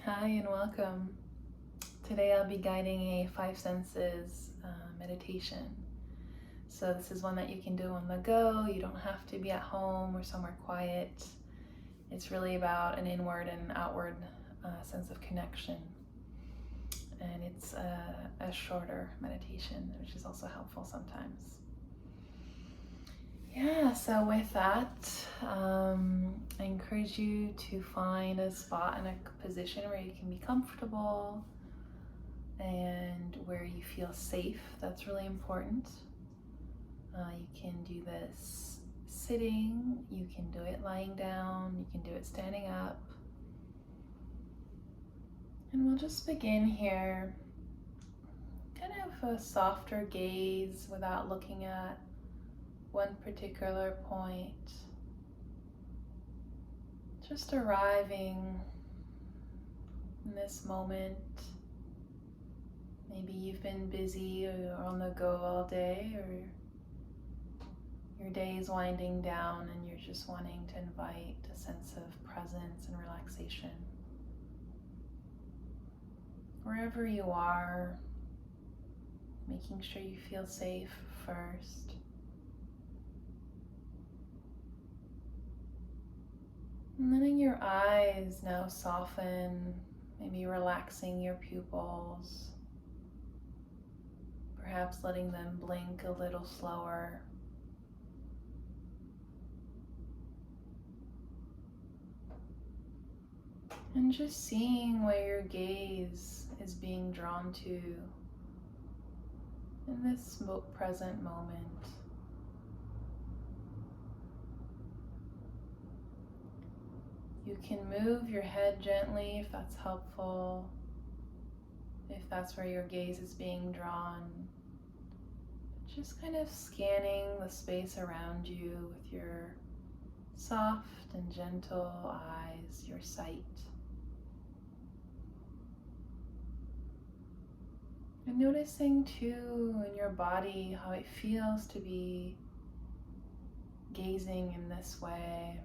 Hi and welcome. Today I'll be guiding a five senses meditation. So this is one that you can do on the go. You don't have to be at home or somewhere quiet. It's really about an inward and outward sense of connection. And it's a shorter meditation, which is also helpful sometimes. Yeah, so with that, I encourage you to find a spot and a position where you can be comfortable and where you feel safe. That's really important. You can do this sitting, you can do it lying down, you can do it standing up. And we'll just begin here, kind of a softer gaze without looking at one particular point. Just arriving in this moment. Maybe you've been busy or on the go all day, or your day is winding down and you're just wanting to invite a sense of presence and relaxation. Wherever you are, making sure you feel safe first. And letting your eyes now soften, maybe relaxing your pupils. Perhaps letting them blink a little slower. And just seeing where your gaze is being drawn to in this present moment. You can move your head gently if that's helpful, if that's where your gaze is being drawn. Just kind of scanning the space around you with your soft and gentle eyes, your sight. And noticing too in your body how it feels to be gazing in this way.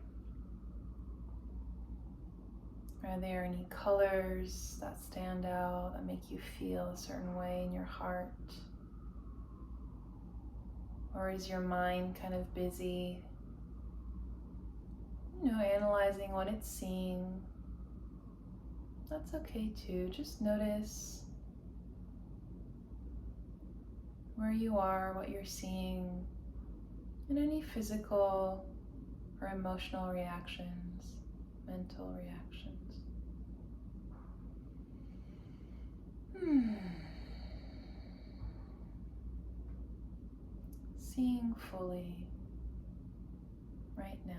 Are there any colors that stand out, that make you feel a certain way in your heart? Or is your mind kind of busy, analyzing what it's seeing? That's okay too. Just notice where you are, what you're seeing, and any physical or emotional reactions, mental reactions. Seeing fully right now.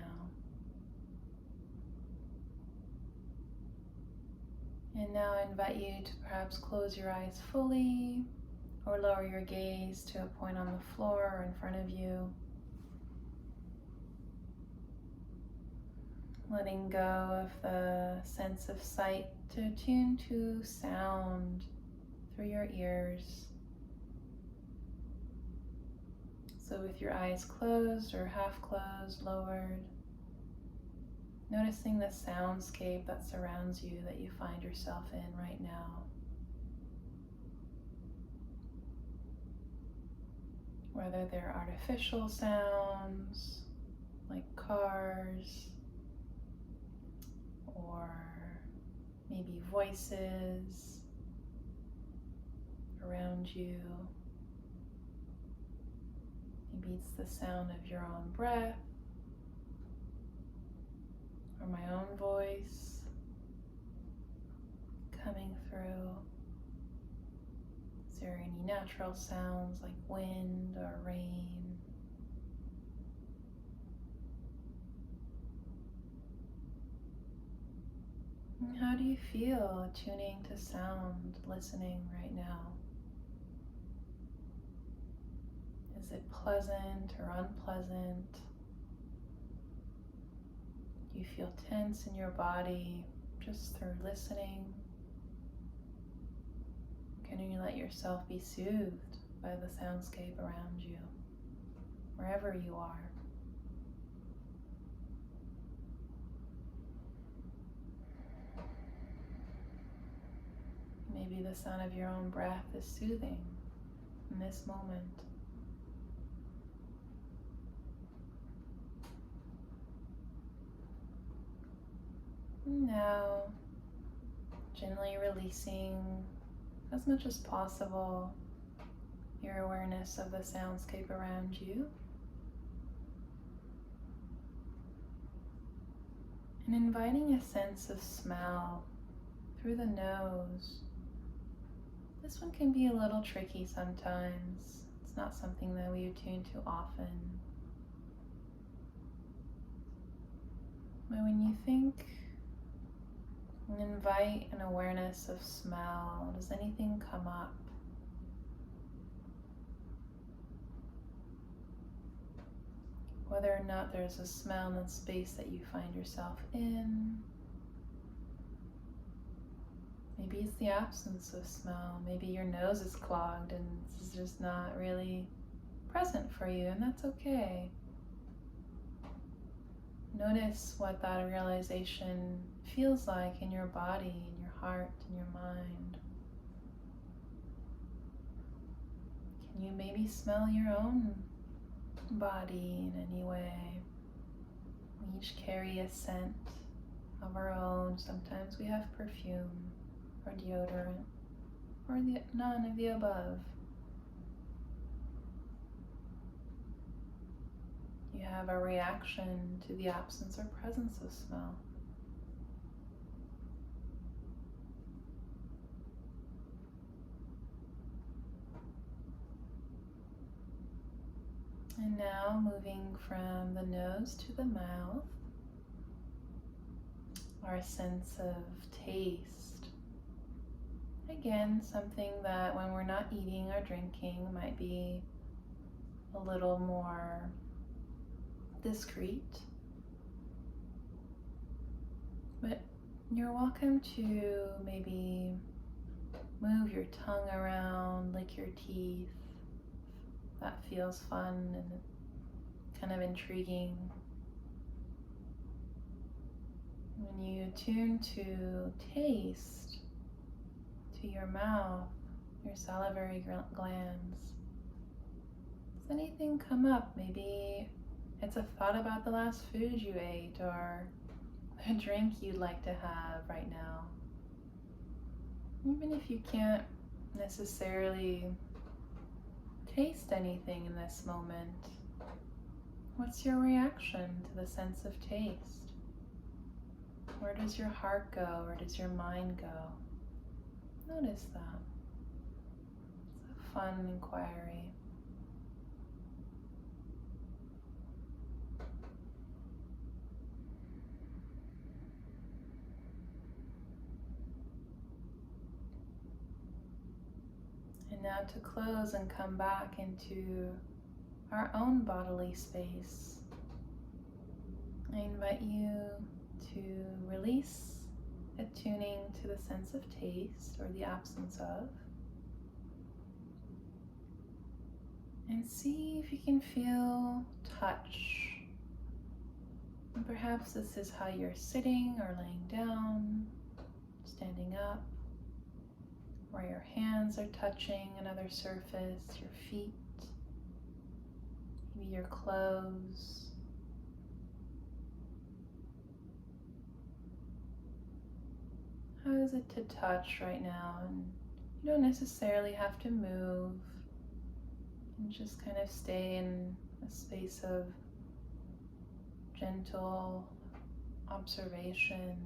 And now I invite you to perhaps close your eyes fully or lower your gaze to a point on the floor or in front of you. Letting go of the sense of sight to attune to sound through your ears. So with your eyes closed or half closed, lowered, noticing the soundscape that surrounds you, that you find yourself in right now. Whether they're artificial sounds like cars, or maybe voices around you. Maybe it's the sound of your own breath or my own voice coming through. Is there any natural sounds like wind or rain? And how do you feel tuning to sound, listening right now? Is it pleasant or unpleasant? Do you feel tense in your body just through listening? Can you let yourself be soothed by the soundscape around you, wherever you are? Maybe the sound of your own breath is soothing in this moment. And now, gently releasing as much as possible your awareness of the soundscape around you. And inviting a sense of smell through the nose. This one can be a little tricky sometimes. It's not something that we attune to often. But when you think and invite an awareness of smell, does anything come up? Whether or not there's a smell in the space that you find yourself in. Maybe it's the absence of smell. Maybe your nose is clogged and this is just not really present for you, and that's okay. Notice what that realization feels like in your body, in your heart, in your mind. Can you maybe smell your own body in any way? We each carry a scent of our own. Sometimes we have perfume or deodorant or none of the above. You have a reaction to the absence or presence of smell. And now moving from the nose to the mouth, our sense of taste. Again, something that when we're not eating or drinking might be a little more discreet. But you're welcome to maybe move your tongue around, lick your teeth. That feels fun and kind of intriguing. When you attune to taste, to your mouth, your salivary glands, does anything come up? Maybe it's a thought about the last food you ate or a drink you'd like to have right now. Even if you can't necessarily taste anything in this moment, what's your reaction to the sense of taste? Where does your heart go? Where does your mind go? Notice that. It's a fun inquiry. And now to close and come back into our own bodily space, I invite you to release attuning to the sense of taste or the absence of, and see if you can feel touch. And perhaps this is how you're sitting or laying down, standing up, where your hands are touching another surface, your feet, maybe your clothes. How is it to touch right now? And you don't necessarily have to move. You can just kind of stay in a space of gentle observation.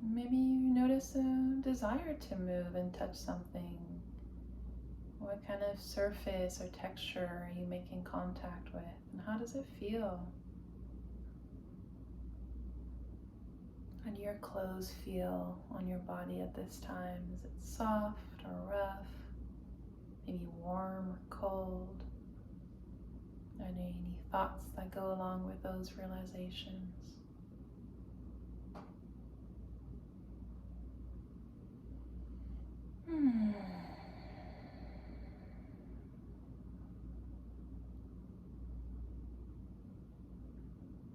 Maybe you notice a desire to move and touch something. What kind of surface or texture are you making contact with? And how does it feel? How do your clothes feel on your body at this time? Is it soft or rough? Maybe warm or cold? Are there any thoughts that go along with those realizations?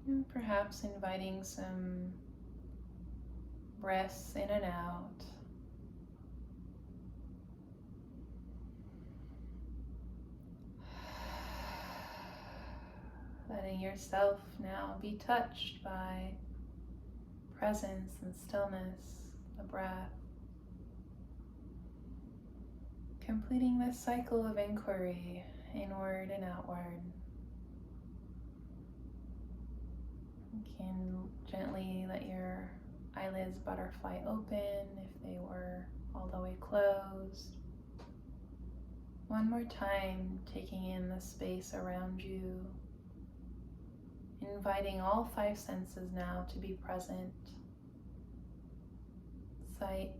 And perhaps inviting some breaths in and out. Letting yourself now be touched by presence and stillness, the breath. Completing this cycle of inquiry, inward and outward. You can gently let your eyelids butterfly open if they were all the way closed. One more time, taking in the space around you, inviting all 5 senses now to be present. Sight,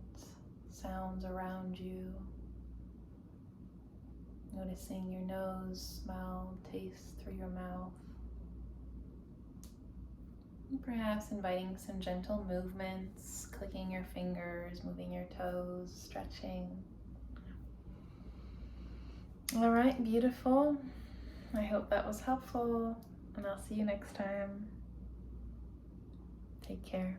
sounds around you. Noticing your nose, smell, taste through your mouth. And perhaps inviting some gentle movements, clicking your fingers, moving your toes, stretching. All right, beautiful. I hope that was helpful, and I'll see you next time. Take care.